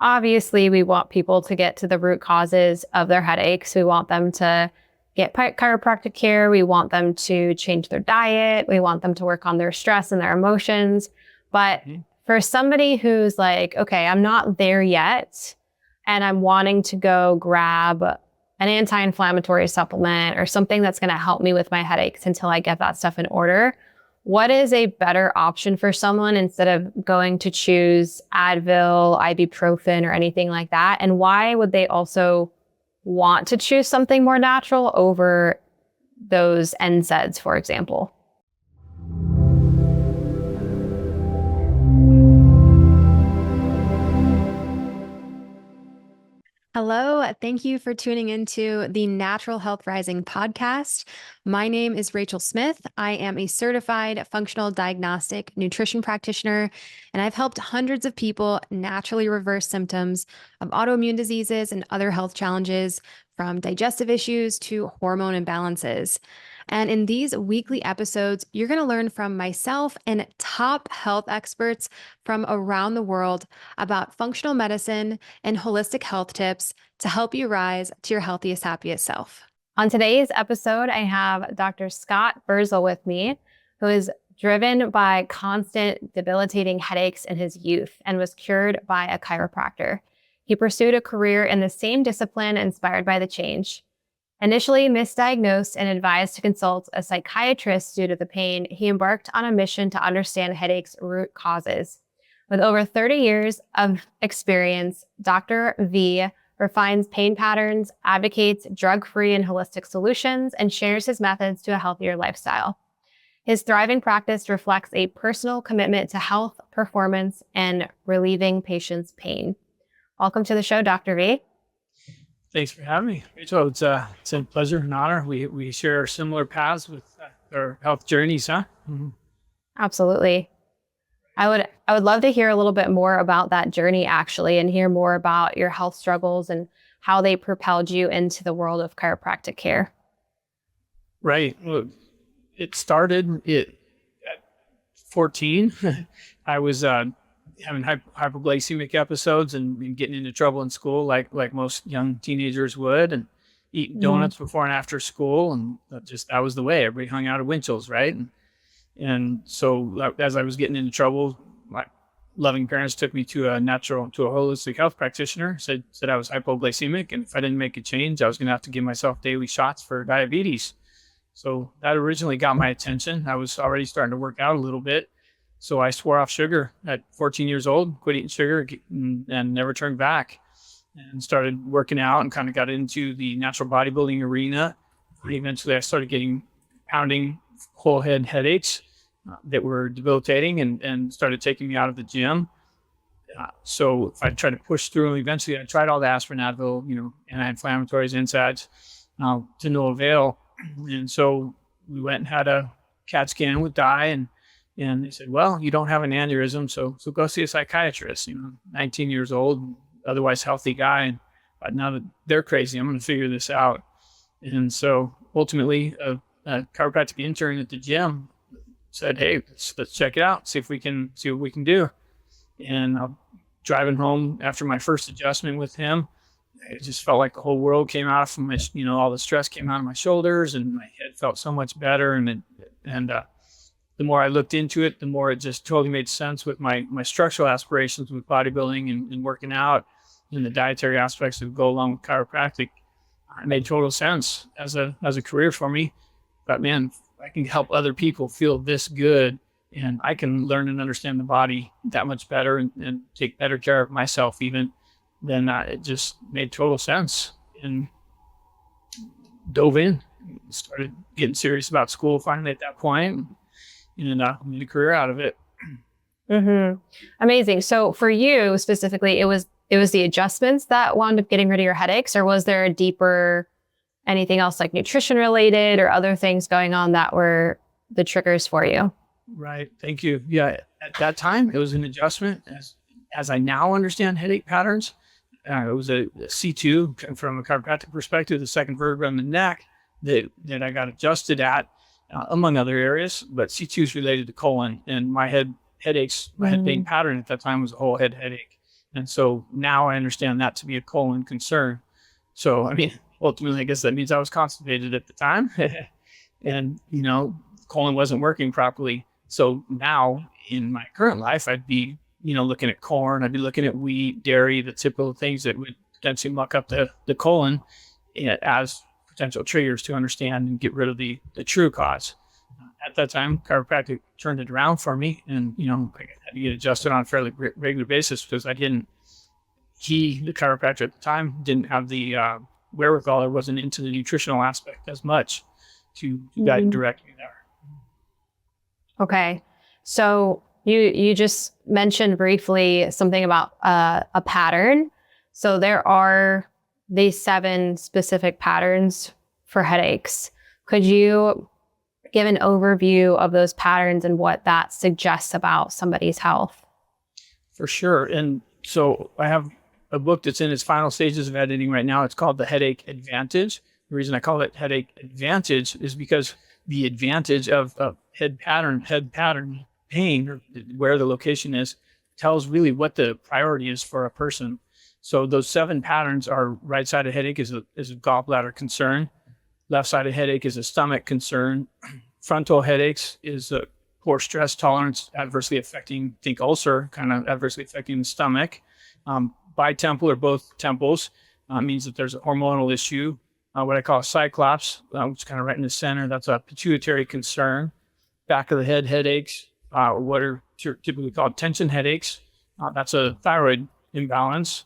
obviously we want people to get to the root causes of their headaches. We want them to get chiropractic care. We want them to change their diet. We want them to work on their stress and their emotions. But for somebody who's like, okay, I'm not there yet, and I'm wanting to go grab an anti-inflammatory supplement or something that's going to help me with my headaches until I get that stuff in order, what is a better option for someone instead of going to choose Advil, ibuprofen, or anything like that? And why would they also want to choose something more natural over those NSAIDs, for example? Hello, thank you for tuning into the Natural Health Rising podcast. My name is Rachel Smith. I am a certified functional diagnostic nutrition practitioner, and I've helped hundreds of people naturally reverse symptoms of autoimmune diseases and other health challenges, from digestive issues to hormone imbalances. And in these weekly episodes, you're going to learn from myself and top health experts from around the world about functional medicine and holistic health tips to help you rise to your healthiest, happiest self. On today's episode, I have Dr. Scott Vrzal with me, who is driven by constant debilitating headaches in his youth and was cured by a chiropractor. He pursued a career in the same discipline inspired by the change. Initially misdiagnosed and advised to consult a psychiatrist due to the pain, he embarked on a mission to understand headaches' root causes. With over 30 years of experience, Dr. V refines pain patterns, advocates drug-free and holistic solutions, and shares his methods to a healthier lifestyle. His thriving practice reflects a personal commitment to health, performance, and relieving patients' pain. Welcome to the show, Dr. V. Thanks for having me, Rachel. It's a pleasure and honor. We share similar paths with our health journeys, huh? Mm-hmm. Absolutely. I would love to hear a little bit more about that journey, actually, and hear more about your health struggles and how they propelled you into the world of chiropractic care. Right. Well, it started at 14. I was having hypoglycemic episodes and getting into trouble in school, like most young teenagers would, and eating donuts before and after school, and that was the way. Everybody hung out at Winchell's, right? And so as I was getting into trouble, my loving parents took me to a holistic health practitioner, said I was hypoglycemic, and if I didn't make a change, I was going to have to give myself daily shots for diabetes. So that originally got my attention. I was already starting to work out a little bit. So I swore off sugar at 14 years old, quit eating sugar, and never turned back, and started working out and kind of got into the natural bodybuilding arena. Eventually I started getting pounding whole head headaches that were debilitating and started taking me out of the gym. So I tried to push through, and eventually I tried all the aspirin, Advil, anti-inflammatories, NSAIDs, to no avail. And so we went and had a CAT scan with Di, and they said, well, you don't have an aneurysm, so go see a psychiatrist. 19 years old, otherwise healthy guy. But now that they're crazy, I'm going to figure this out. And so ultimately, a chiropractic intern at the gym said, hey, let's check it out, see what we can do. And driving home after my first adjustment with him, it just felt like the whole world came out from my, all the stress came out of my shoulders, and my head felt so much better. And the more I looked into it, the more it just totally made sense with my structural aspirations with bodybuilding and working out, and the dietary aspects that go along with chiropractic. It made total sense as a career for me. But man, I can help other people feel this good, and I can learn and understand the body that much better and take better care of myself even, then it just made total sense, and dove in, started getting serious about school finally at that point, and made a career out of it. Mm-hmm. Amazing. So for you specifically, it was the adjustments that wound up getting rid of your headaches, or was there a deeper anything else like nutrition related or other things going on that were the triggers for you? Right. Thank you. Yeah. At that time, it was an adjustment. As I now understand headache patterns, it was a C2 from a chiropractic perspective, the second vertebra in the neck that I got adjusted at, among other areas. But C2 is related to colon, and my head pain pattern at that time was a whole head headache. And so now I understand that to be a colon concern. So, I mean, ultimately, I guess that means I was constipated at the time and, colon wasn't working properly. So now in my current life, I'd be, looking at corn, I'd be looking at wheat, dairy, the typical things that would potentially muck up the colon as potential triggers to understand and get rid of the true cause. At that time, chiropractic turned it around for me, and I had to get adjusted on a fairly regular basis because the chiropractor at the time, didn't have the wherewithal or wasn't into the nutritional aspect as much to guide direct me there. Okay, so you just mentioned briefly something about a pattern. So there are these 7 specific patterns for headaches. Could you give an overview of those patterns and what that suggests about somebody's health? For sure. And so I have a book that's in its final stages of editing right now. It's called The Headache Advantage. The reason I call it Headache Advantage is because the advantage of head pattern pain, or where the location is, tells really what the priority is for a person. So those 7 patterns are: right side of headache is a gallbladder concern. Left side of headache is a stomach concern. Frontal headaches is a poor stress tolerance, adversely affecting, think ulcer, kind of adversely affecting the stomach. Bitemple or both temples means that there's a hormonal issue. What I call a cyclops, which is kind of right in the center, that's a pituitary concern. Back of the head headaches, what are typically called tension headaches, that's a thyroid imbalance.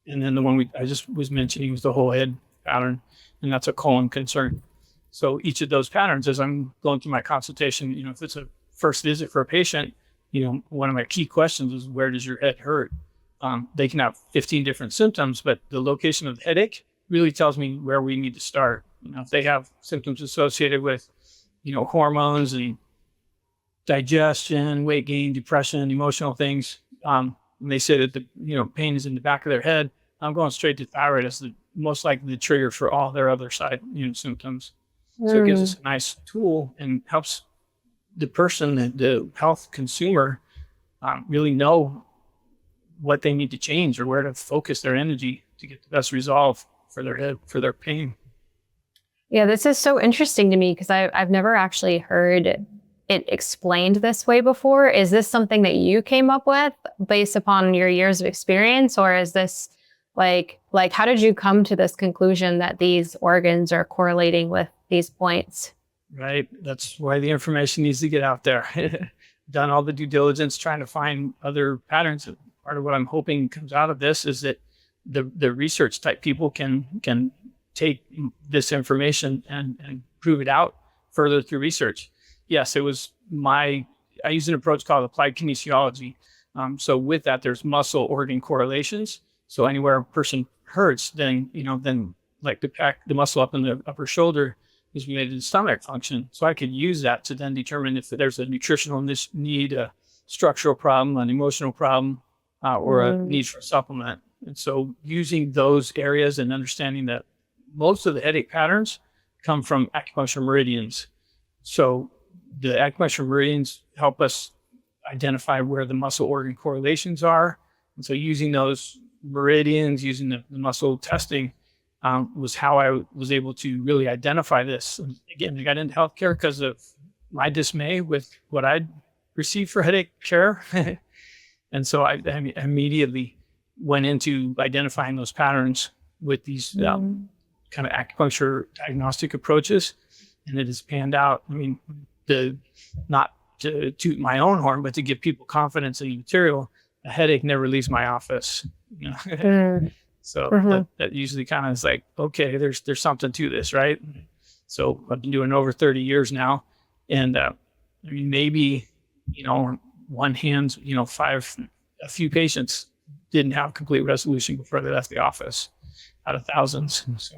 And then the one I just was mentioning was the whole head pattern, and that's a colon concern. So each of those patterns, as I'm going through my consultation, if it's a first visit for a patient, one of my key questions is, where does your head hurt? They can have 15 different symptoms, but the location of the headache really tells me where we need to start. If they have symptoms associated with, hormones and digestion, weight gain, depression, emotional things, and they say that the, pain is in the back of their head, I'm going straight to thyroid as the most likely the trigger for all their other side, symptoms. So it gives us a nice tool and helps the person, the health consumer, really know what they need to change or where to focus their energy to get the best resolve for their head, for their pain. Yeah, this is so interesting to me because I've never actually heard it explained this way before. Is this something that you came up with based upon your years of experience, or is this like how did you come to this conclusion that these organs are correlating with these points? Right. That's why the information needs to get out there. Done all the due diligence trying to find other patterns. Part of what I'm hoping comes out of this is that the research type people can take this information and prove it out further through research. Yes, I used an approach called applied kinesiology. So with that, there's muscle organ correlations. So anywhere a person hurts, then like the muscle up in the upper shoulder is related to stomach function. So I could use that to then determine if there's a nutritional need, a structural problem, an emotional problem, or a need for a supplement. And so using those areas and understanding that most of the headache patterns come from acupuncture meridians. So the acupuncture meridians help us identify where the muscle organ correlations are. And so using those meridians, using the muscle testing, was how I was able to really identify this. And again, I got into healthcare because of my dismay with what I'd received for headache care. And so I immediately went into identifying those patterns with these kind of acupuncture diagnostic approaches. And it has panned out. I mean, not to toot my own horn, but to give people confidence in the material, a headache never leaves my office. So that usually kind of is like, okay, there's something to this, right? So I've been doing over 30 years now. And maybe, one hand, a few patients didn't have complete resolution before they left the office out of thousands. So.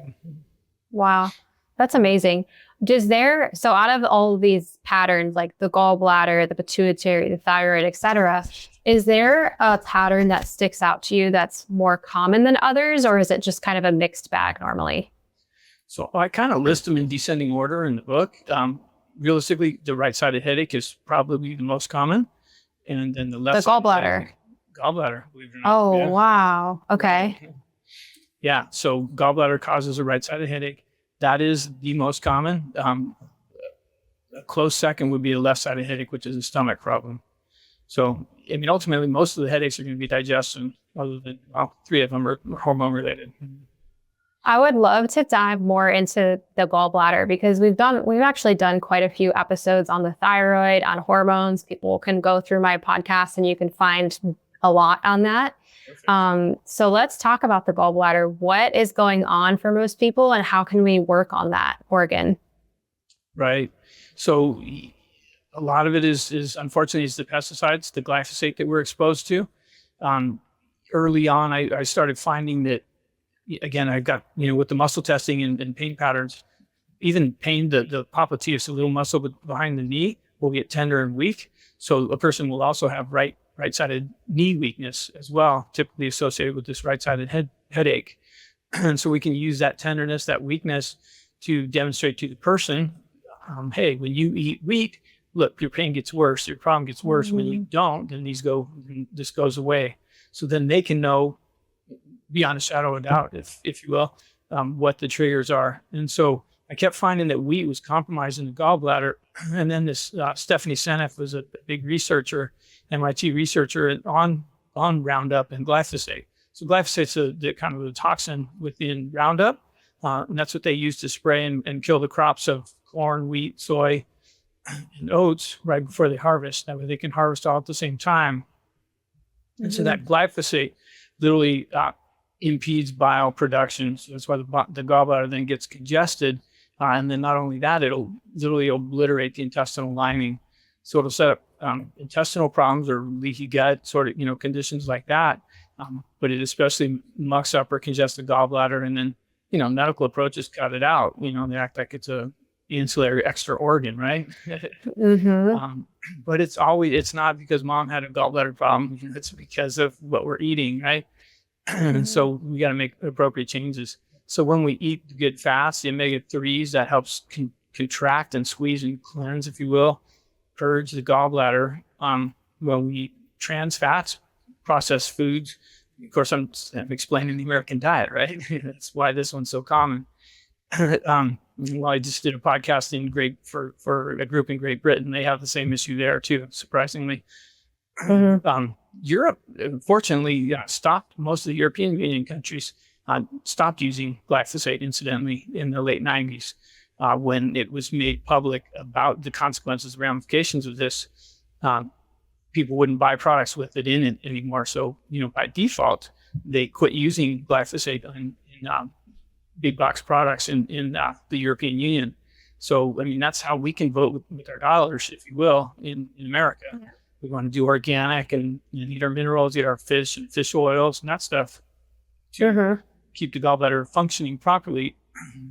Wow, that's amazing. So out of all of these patterns, like the gallbladder, the pituitary, the thyroid, et cetera, is there a pattern that sticks out to you that's more common than others, or is it just kind of a mixed bag normally? So I kind of list them in descending order in the book. Realistically, the right-sided headache is probably the most common. And then the left The gallbladder. gallbladder, believe it or not. Oh, Yeah. wow. Okay. Yeah. So gallbladder causes a right-sided headache. That is the most common. A close second would be a left-sided headache, which is a stomach problem. So, I mean, ultimately, most of the headaches are going to be digestion, other than, well, 3 of them are hormone related. I would love to dive more into the gallbladder because we've actually done quite a few episodes on the thyroid, on hormones. People can go through my podcast and you can find a lot on that. So let's talk about the gallbladder. What is going on for most people and how can we work on that organ? Right. So a lot of it is unfortunately is the pesticides, the glyphosate that we're exposed to. Early on, I started finding that, again, I got, with the muscle testing and pain patterns, even pain, the popliteus, the little muscle behind the knee, will get tender and weak. So a person will also have right-sided knee weakness as well, typically associated with this right-sided headache. And so we can use that tenderness, that weakness, to demonstrate to the person, hey, when you eat wheat, look, your pain gets worse, your problem gets worse. When you don't, then this goes away. So then they can know, beyond a shadow of a doubt, if you will, what the triggers are. And so I kept finding that wheat was compromising the gallbladder. And then this Stephanie Seneff was a big researcher, MIT researcher on Roundup and glyphosate. So glyphosate's the kind of the toxin within Roundup. And that's what they use to spray and kill the crops of corn, wheat, soy, and oats right before they harvest. That way they can harvest all at the same time. And so that glyphosate literally impedes bile production. So that's why the gallbladder then gets congested. And then not only that, it'll literally obliterate the intestinal lining. So it'll set up intestinal problems or leaky gut sort of, conditions like that. But it especially mucks up or congests the gallbladder. And then, medical approaches cut it out. They act like it's a ancillary extra organ, right? But it's not because mom had a gallbladder problem. It's because of what we're eating, right? And so we got to make appropriate changes. So when we eat good fats, the omega-3s, that helps contract and squeeze and cleanse, if you will, purge the gallbladder. When we eat trans fats, processed foods, of course, I'm explaining the American diet, right? That's why this one's so common. Well, I just did a podcast for a group in Great Britain. They have the same issue there too, surprisingly. Europe, fortunately, stopped. Most of the European Union countries stopped using glyphosate, incidentally, in the late 90s when it was made public about the consequences, ramifications of this. People wouldn't buy products with it in it anymore. So, by default, they quit using glyphosate in big box products in the European Union. So, I mean, that's how we can vote with our dollars, if you will, in America. Yeah. We want to do organic and eat our minerals, eat our fish and fish oils and that stuff to keep the gallbladder functioning properly.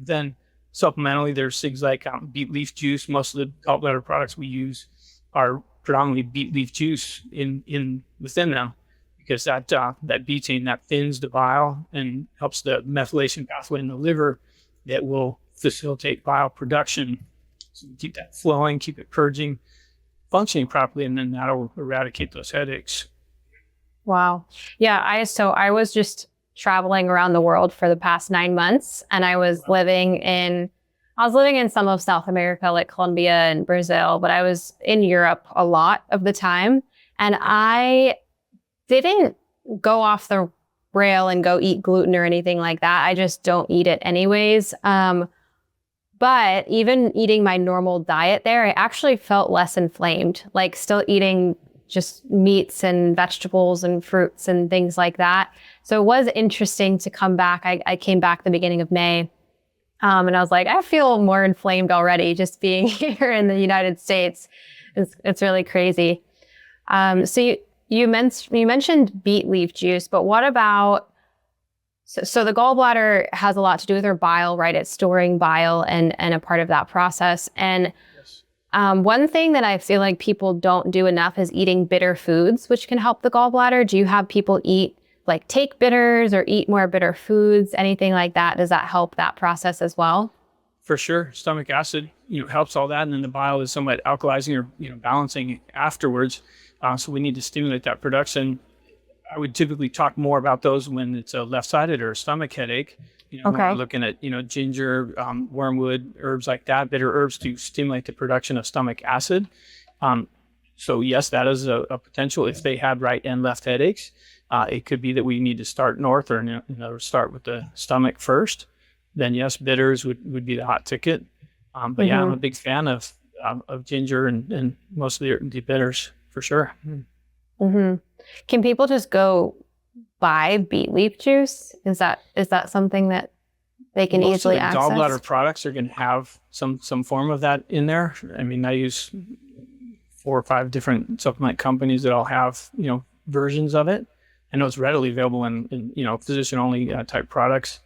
Then supplementally, there's things like beet leaf juice. Most of the gallbladder products we use are predominantly beet leaf juice within them, because that betaine that thins the bile and helps the methylation pathway in the liver that will facilitate bile production. So we keep that flowing, keep it purging, functioning properly, and then that'll eradicate those headaches. Wow. Yeah. I was just traveling around the world for the past 9 months, and I was living in some of South America, like Colombia and Brazil, but I was in Europe a lot of the time, and I didn't go off the rail and go eat gluten or anything like that. I just don't eat it anyways. But even eating my normal diet there, I actually felt less inflamed, like still eating just meats and vegetables and fruits and things like that. So it was interesting to come back. I came back the beginning of May. And I was like, I feel more inflamed already just being here in the United States. It's really crazy. So you mentioned beet leaf juice, but what about, so the gallbladder has a lot to do with our bile, right? It's storing bile and a part of that process. And Yes. One thing that I feel like people don't do enough is eating bitter foods, which can help the gallbladder. Do you have people take bitters or eat more bitter foods, anything like that? Does that help that process as well? For sure. Stomach acid, helps all that. And then the bile is somewhat alkalizing or, balancing afterwards. So we need to stimulate that production. I would typically talk more about those when it's a left-sided or a stomach headache. When we're looking at, ginger, wormwood, herbs like that, bitter herbs to stimulate the production of stomach acid. So yes, that is a potential if they had right and left headaches. It could be that we need to start north or start with the stomach first. Then yes, bitters would be the hot ticket. But yeah, I'm a big fan of ginger and most of the bitters for sure. Mm-hmm. Can people just go buy beet leaf juice? Is that something that they can easily access? Most of the gallbladder products are going to have some form of that in there. I mean, I use 4 or 5 different supplement companies that all have versions of it. I know it's readily available in physician only type products.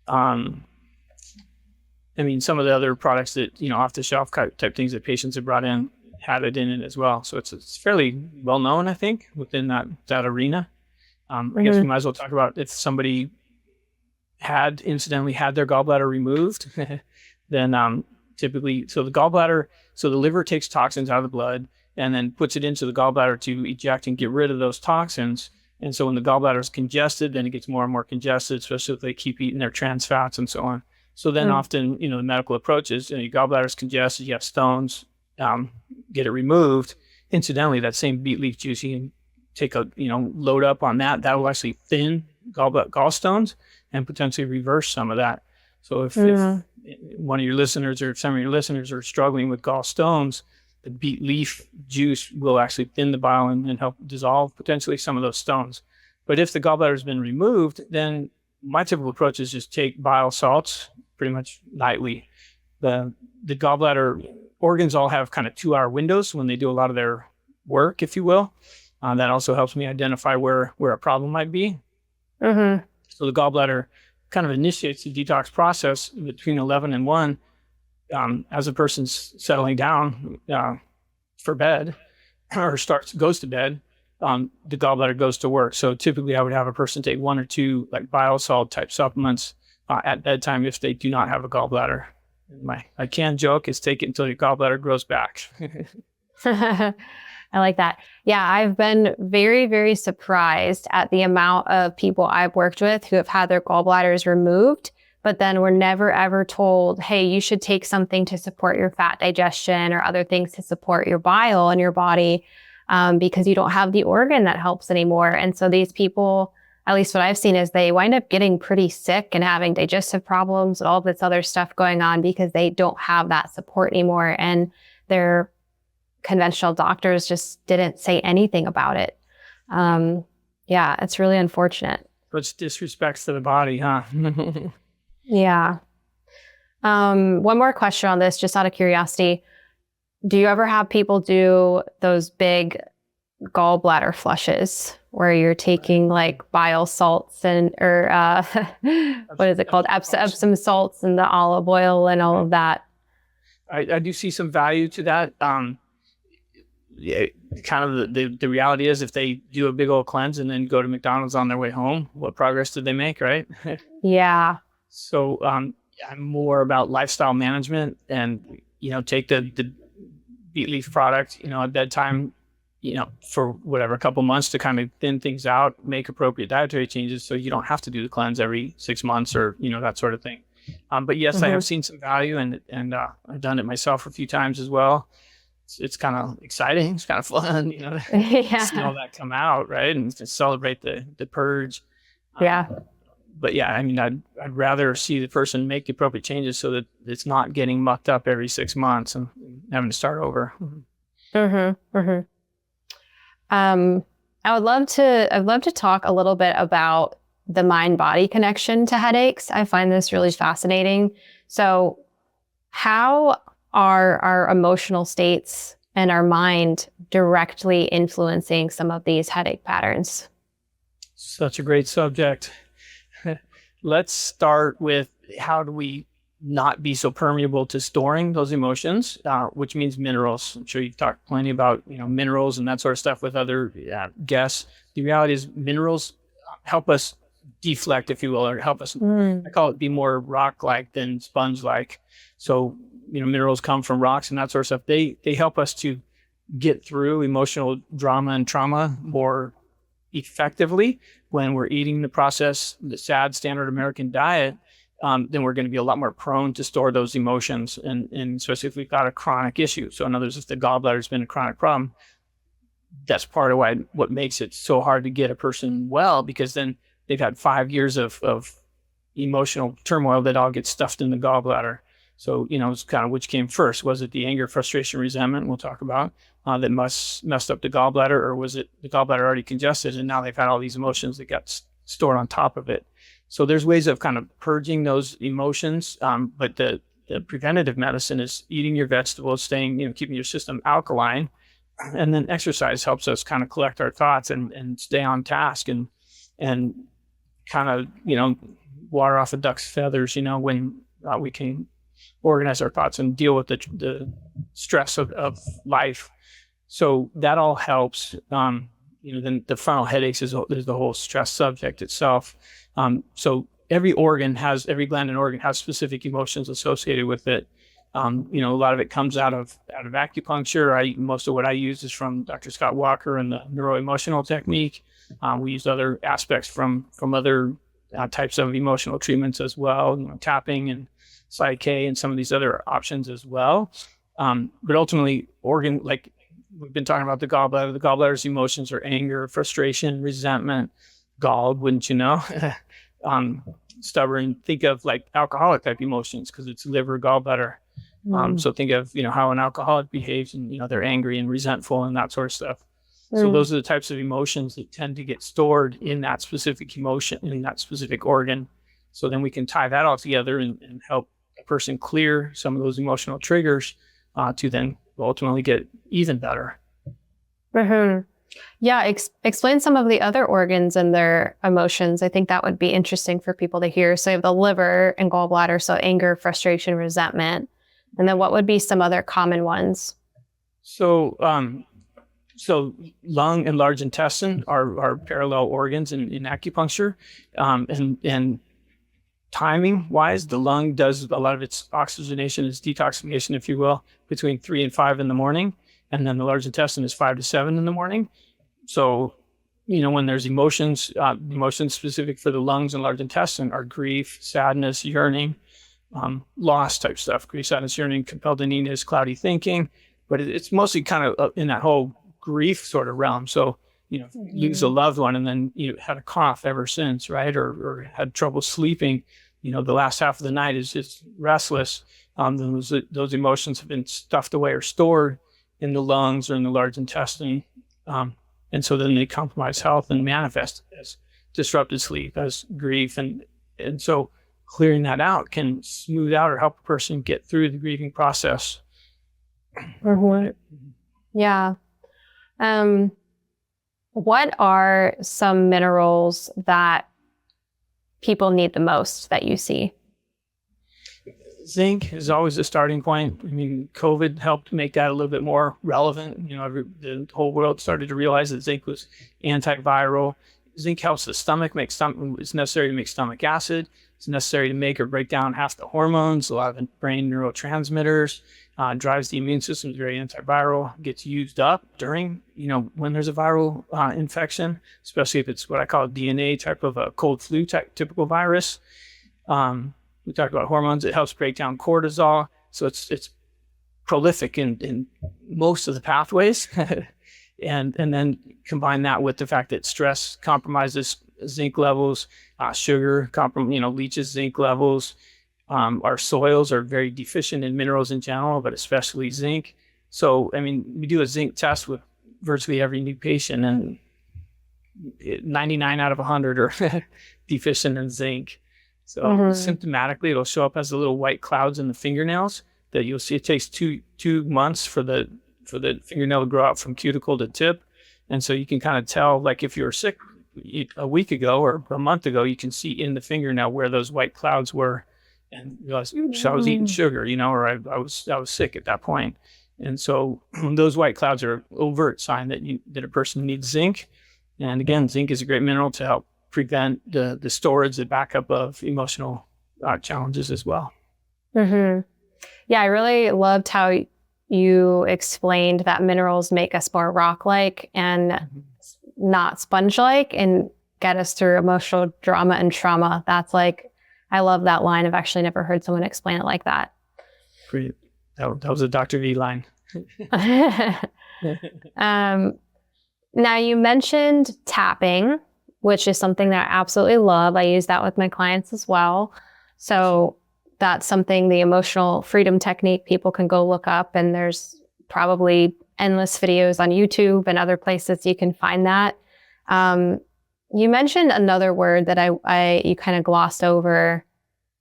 I mean, some of the other products that off the shelf type things that patients have brought in had it in it as well. So it's fairly well known, I think, within that arena. I guess we might as well talk about if somebody had incidentally had their gallbladder removed, then typically, so the liver takes toxins out of the blood and then puts it into the gallbladder to eject and get rid of those toxins. And so when the gallbladder is congested, then it gets more and more congested, especially if they keep eating their trans fats and so on. So then often, the medical approach is your gallbladder is congested, you have stones, get it removed. Incidentally, that same beet leaf juice, you can take load up on that. That will actually thin gallstones and potentially reverse some of that. So if one of your listeners or if some of your listeners are struggling with gallstones, the beet leaf juice will actually thin the bile and help dissolve potentially some of those stones. But if the gallbladder has been removed, then my typical approach is just take bile salts pretty much nightly. The gallbladder organs all have kind of 2-hour windows when they do a lot of their work, if you will. That also helps me identify where a problem might be. So the gallbladder kind of initiates the detox process between 11 and 1 as a person's settling down for bed or goes to bed. The gallbladder goes to work. So typically I would have a person take 1 or 2 like bile salt type supplements at bedtime if they do not have a gallbladder. I can joke is take it until your gallbladder grows back. I like that. Yeah, I've been very, very surprised at the amount of people I've worked with who have had their gallbladders removed, but then were never ever told, hey, you should take something to support your fat digestion or other things to support your bile in your body because you don't have the organ that helps anymore. And so these people, at least what I've seen, is they wind up getting pretty sick and having digestive problems and all this other stuff going on because they don't have that support anymore. And their conventional doctors just didn't say anything about it. Yeah, it's really unfortunate. Which disrespects to the body, huh? Yeah. One more question on this, just out of curiosity. Do you ever have people do those big gallbladder flushes where you're taking like bile salts or what is it called? Epsom salts and the olive oil and all of that? I do see some value to that. Yeah, kind of the reality is if they do a big old cleanse and then go to McDonald's on their way home, what progress did they make, right? Yeah. So I'm more about lifestyle management and, take the beet leaf product, at bedtime, for whatever, a couple months to kind of thin things out, make appropriate dietary changes so you don't have to do the cleanse every 6 months or, that sort of thing. But yes, I have seen some value and I've done it myself a few times as well. It's kind of exciting. It's kind of fun, to see all that come out, right? And to celebrate the purge. Yeah. But yeah, I mean, I'd rather see the person make the appropriate changes so that it's not getting mucked up every 6 months and having to start over. I'd love to talk a little bit about the mind-body connection to headaches. I find this really fascinating. So how are our emotional states and our mind directly influencing some of these headache patterns? Such a great subject. Let's start with how do we not be so permeable to storing those emotions, which means minerals. I'm sure you've talked plenty about minerals and that sort of stuff with other guests. The reality is minerals help us deflect, if you will, or help us, I call it, be more rock-like than sponge-like. So minerals come from rocks and that sort of stuff. They help us to get through emotional drama and trauma more effectively when we're eating the sad standard American diet, then we're going to be a lot more prone to store those emotions, and especially if we've got a chronic issue. So in other words, if the gallbladder has been a chronic problem, that's part of what makes it so hard to get a person well, because then they've had 5 years of emotional turmoil that all gets stuffed in the gallbladder. So, it's kind of which came first. Was it the anger, frustration, resentment we'll talk about that messed up the gallbladder, or was it the gallbladder already congested and now they've had all these emotions that got stored on top of it? So there's ways of kind of purging those emotions, but the preventative medicine is eating your vegetables, keeping your system alkaline, and then exercise helps us kind of collect our thoughts and stay on task and kind of, water off a duck's feathers, when we can organize our thoughts and deal with the stress of life. So that all helps. Then the frontal headaches is the whole stress subject itself. So every gland and organ has specific emotions associated with it. A lot of it comes out of acupuncture. Most of what I use is from Dr. Scott Walker and the Neuro emotional technique. We use other aspects from other types of emotional treatments as well, tapping and Psyche and some of these other options as well. But ultimately, like we've been talking about the gallbladder's emotions are anger, frustration, resentment, galled, wouldn't you know? Stubborn. Think of like alcoholic type emotions because it's liver, gallbladder. So think of, how an alcoholic behaves and, they're angry and resentful and that sort of stuff. So those are the types of emotions that tend to get stored in that specific emotion, in that specific organ. So then we can tie that all together and help a person clear some of those emotional triggers to then ultimately get even better. Mm-hmm. Yeah, explain some of the other organs and their emotions. I think that would be interesting for people to hear. So you have the liver and gallbladder, so anger, frustration, resentment. And then what would be some other common ones? So lung and large intestine are parallel organs in acupuncture. And timing wise, the lung does a lot of its oxygenation, its detoxification, if you will, between 3 and 5 in the morning. And then the large intestine is 5 to 7 in the morning. So, when there's emotions specific for the lungs and large intestine are grief, sadness, yearning, loss type stuff. Grief, sadness, yearning, compelled uneasiness, cloudy thinking. But it's mostly kind of in that whole grief sort of realm. So, lose a loved one and then had a cough ever since, right? Or had trouble sleeping. The last half of the night is just restless. Those emotions have been stuffed away or stored in the lungs or in the large intestine. And so then they compromise health and manifest as disrupted sleep, as grief. And so clearing that out can smooth out or help a person get through the grieving process. Yeah. What are some minerals that people need the most that you see? Zinc is always a starting point. I mean, COVID helped make that a little bit more relevant. The whole world started to realize that zinc was antiviral. Zinc helps the stomach it's necessary to make stomach acid. It's necessary to make or break down half the hormones, a lot of the brain neurotransmitters, drives the immune system, is very antiviral, gets used up during, when there's a viral infection, especially if it's what I call a DNA type of a cold flu type typical virus. We talked about hormones. It helps break down cortisol. So it's prolific in most of the pathways. and then combine that with the fact that stress compromises zinc levels, sugar leaches zinc levels. Our soils are very deficient in minerals in general, but especially zinc. So, we do a zinc test with virtually every new patient, and 99 out of 100 are deficient in zinc. So symptomatically, it'll show up as the little white clouds in the fingernails that you'll see. It takes two months for the fingernail to grow out from cuticle to tip. And so you can kind of tell, like if you were sick a week ago or a month ago, you can see in the fingernail where those white clouds were and realize, oops, I was eating sugar, or I was sick at that point. And so those white clouds are an overt sign that a person needs zinc. And again, zinc is a great mineral to help prevent the storage, the backup of emotional challenges as well. Mm-hmm. Yeah, I really loved how you explained that minerals make us more rock-like, and not sponge-like and get us through emotional drama and trauma. That's like, I love that line. I've actually never heard someone explain it like that. Great. That was a Dr. V line. Now you mentioned tapping, which is something that I absolutely love. I use that with my clients as well. So that's something, the emotional freedom technique, people can go look up, and there's probably endless videos on YouTube and other places you can find that. You mentioned another word that you kind of glossed over.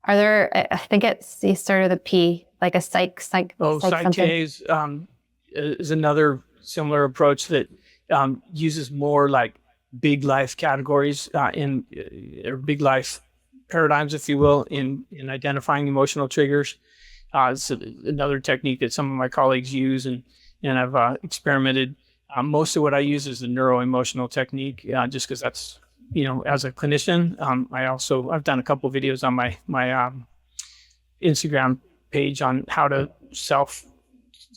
Are there, I think it's the start of the P, like a psych Psych is another similar approach that uses more like big life categories or big life paradigms, if you will, in identifying emotional triggers. It's another technique that some of my colleagues use, and I've experimented. Most of what I use is the Neuro emotional technique, just because that's, as a clinician. I've done a couple of videos on my Instagram page on how to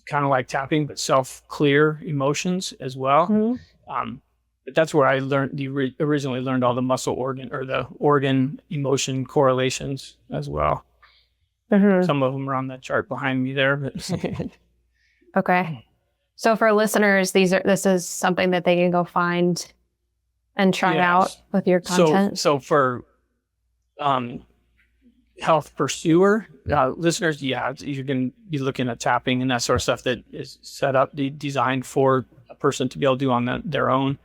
kind of like tapping, but self-clear emotions as well. Mm-hmm. But that's where I originally learned all the muscle organ or the organ emotion correlations as well. Mm-hmm. Some of them are on that chart behind me there. But Okay. So for listeners, this is something that they can go find and try out with your content. So for health pursuer listeners, you can be looking at tapping and that sort of stuff that is set up, designed for a person to be able to do on their own.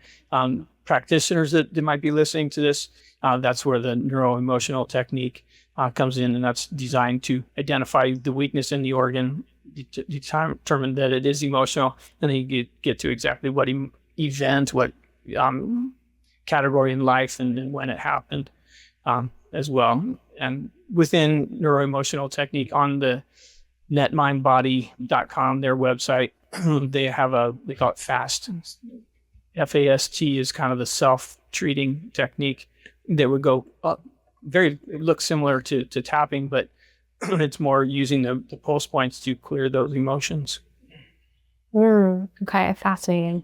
Practitioners that might be listening to this, that's where the neuro-emotional technique comes in, and that's designed to identify the weakness in the organ, determine that it is emotional, and then you get to exactly what event, what category in life, and when it happened as well. And within neuro-emotional technique, on the netmindbody.com, their website, they call it FAST. FAST is kind of the self-treating technique that would go up. It looks similar to tapping, but it's more using the pulse points to clear those emotions. Okay, fascinating.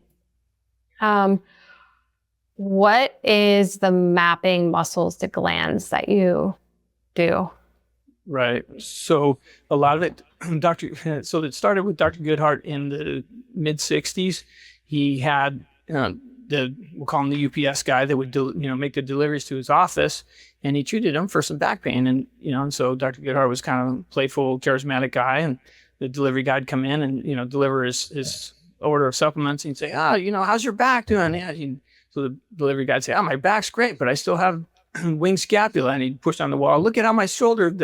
What is the mapping muscles to glands that you do? Right. So a lot of it, so it started with Dr. Goodhart in the mid 60s. He had we'll call him the UPS guy that would make the deliveries to his office, and he treated him for some back pain. And so Dr. Goodhart was kind of a playful, charismatic guy, and the delivery guy would come in and deliver his order of supplements, and he'd say, how's your back doing? Yeah. So the delivery guy would say, my back's great, but I still have wing scapula, and he'd push on the wall, look at how my shoulder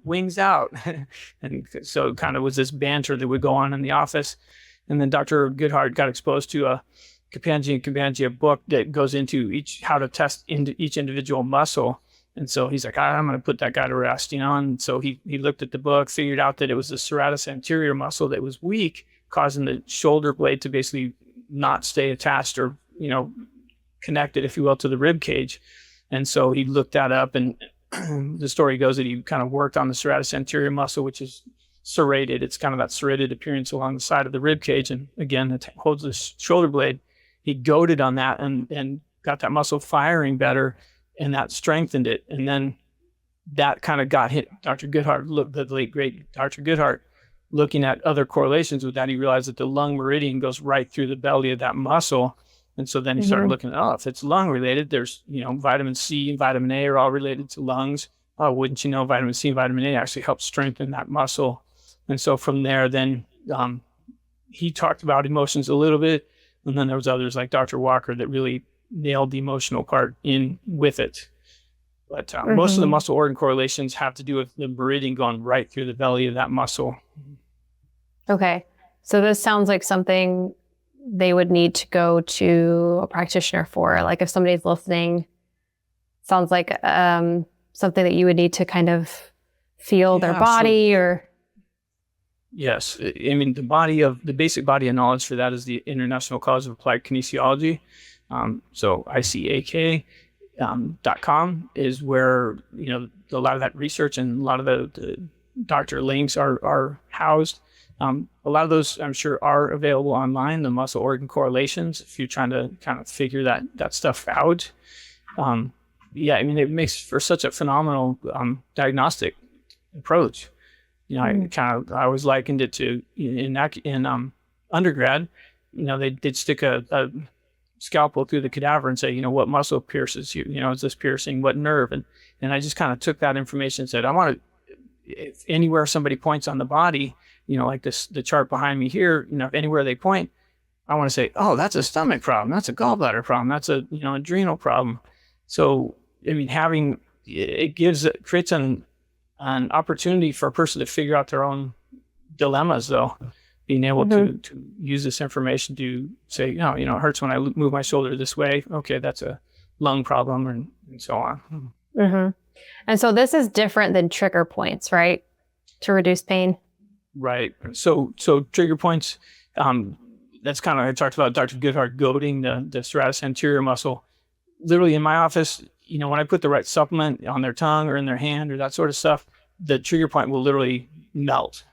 wings out. And so it kind of was this banter that would go on in the office. And then Dr. Goodhart got exposed to a Kapangia book that goes into how to test into each individual muscle. And so he's like, I'm going to put that guy to rest, And so he looked at the book, figured out that it was the serratus anterior muscle that was weak, causing the shoulder blade to basically not stay attached or, connected, if you will, to the rib cage. And so he looked that up, and the story goes that he kind of worked on the serratus anterior muscle, which is serrated. It's kind of that serrated appearance along the side of the rib cage. And again, it holds the shoulder blade. He goaded on that and got that muscle firing better, and that strengthened it. And then that kind of got hit. Dr. Goodhart, the late great Dr. Goodhart, looking at other correlations with that, he realized that the lung meridian goes right through the belly of that muscle. And so then he started looking at, if it's lung related, there's, vitamin C and vitamin A are all related to lungs. Oh, wouldn't you know, vitamin C and vitamin A actually help strengthen that muscle. And so from there, then he talked about emotions a little bit. And then there was others like Dr. Walker that really nailed the emotional part in with it. But most of the muscle organ correlations have to do with the meridian going right through the belly of that muscle. Okay. So this sounds like something they would need to go to a practitioner for. Like if somebody's listening, sounds like something that you would need to kind of feel their body or... Yes. I mean, the basic body of knowledge for that is the International College of Applied Kinesiology. So ICAK.com is where, a lot of that research and a lot of the doctor links are housed. A lot of those, I'm sure, are available online, the muscle organ correlations, if you're trying to kind of figure that stuff out. Yeah, I mean, it makes for such a phenomenal diagnostic approach. I always likened it to in undergrad. They'd stick a scalpel through the cadaver and say, what muscle pierces you? Is this piercing? What nerve? And I just kind of took that information and said, I want to, if anywhere somebody points on the body, like the chart behind me here, if anywhere they point, I want to say, oh, that's a stomach problem. That's a gallbladder problem. That's a, adrenal problem. So, I mean, creates an opportunity for a person to figure out their own dilemmas, though. Being able to use this information to say, it hurts when I move my shoulder this way. Okay, that's a lung problem, and so on. Mm-hmm. And so this is different than trigger points, right? To reduce pain. Right. So trigger points, that's kind of, I talked about Dr. Goodhart goading the serratus anterior muscle. Literally in my office, when I put the right supplement on their tongue or in their hand or that sort of stuff, the trigger point will literally melt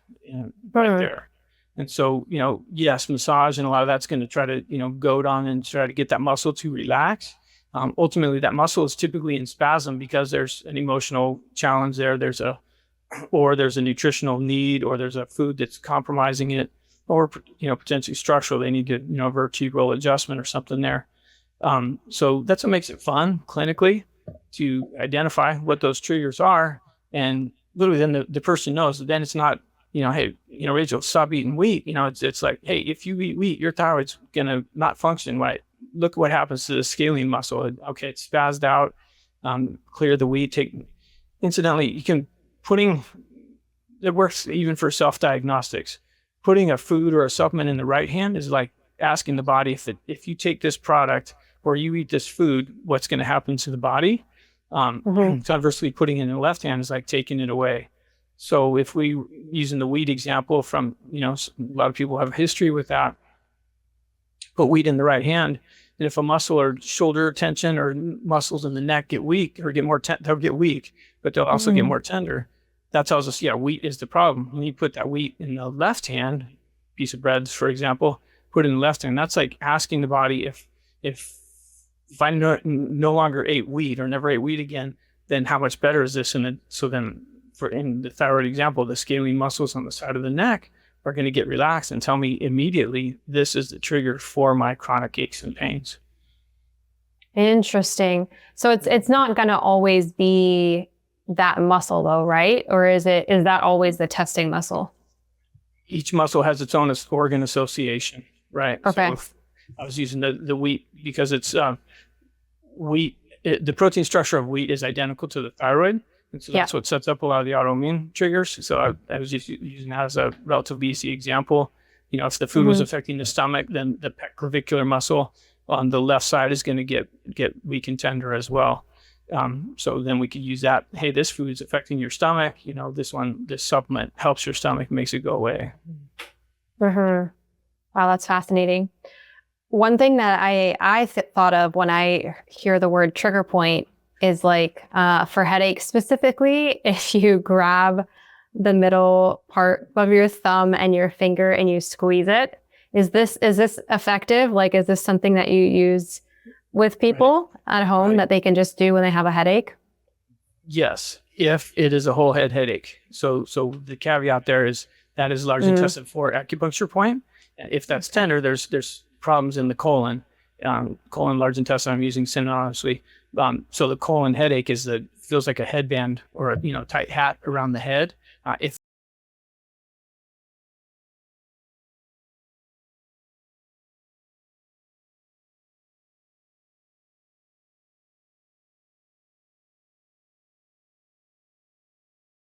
right there. And so, yes, massage and a lot of that's going to try to, goad on and try to get that muscle to relax. Ultimately, that muscle is typically in spasm because there's an emotional challenge there. There's a nutritional need, or there's a food that's compromising it, or, potentially structural. They need to, vertebral adjustment or something there. So that's what makes it fun clinically to identify what those triggers are. And literally then the person knows. Then it's not, hey, Rachel, stop eating wheat. It's like, hey, if you eat wheat, your thyroid's going to not function right. Look at what happens to the scalene muscle. Okay, it's spazzed out, clear the wheat. Incidentally, it works even for self-diagnostics. Putting a food or a supplement in the right hand is like asking the body if you take this product or you eat this food, what's going to happen to the body? Conversely, putting it in the left hand is like taking it away. So if we, using the wheat example from, a lot of people have a history with that, put wheat in the right hand, and if a muscle or shoulder tension or muscles in the neck get weak or get more, they'll get weak, but they'll also get more tender. That tells us, wheat is the problem. When you put that wheat in the left hand, piece of bread, for example, put it in the left hand, that's like asking the body if I no longer ate wheat or never ate wheat again, then how much better is this? And so then in the thyroid example, the scalene muscles on the side of the neck are going to get relaxed and tell me immediately, this is the trigger for my chronic aches and pains. Interesting. So it's not going to always be that muscle though, right? Or is that always the testing muscle? Each muscle has its own organ association, right? Okay. So I was using the wheat because it's wheat. The protein structure of wheat is identical to the thyroid. And so that's what sets up a lot of the autoimmune triggers. So I was just using that as a relatively easy example. If the food was affecting the stomach, then the pectoravicular muscle on the left side is going to get weak and tender as well. So then we could use that. Hey, this food is affecting your stomach. This supplement helps your stomach, makes it go away. Wow, that's fascinating. One thing that I thought of when I hear the word trigger point is like for headaches specifically, if you grab the middle part of your thumb and your finger and you squeeze it, is this effective? Like, is this something that you use with people at home that they can just do when they have a headache? Yes, if it is a whole head headache. So the caveat there is that is large intestine 4 acupuncture point. If that's tender, there's problems in the colon, large intestine. I'm using synonymously. So the colon headache feels like a headband or a tight hat around the head. If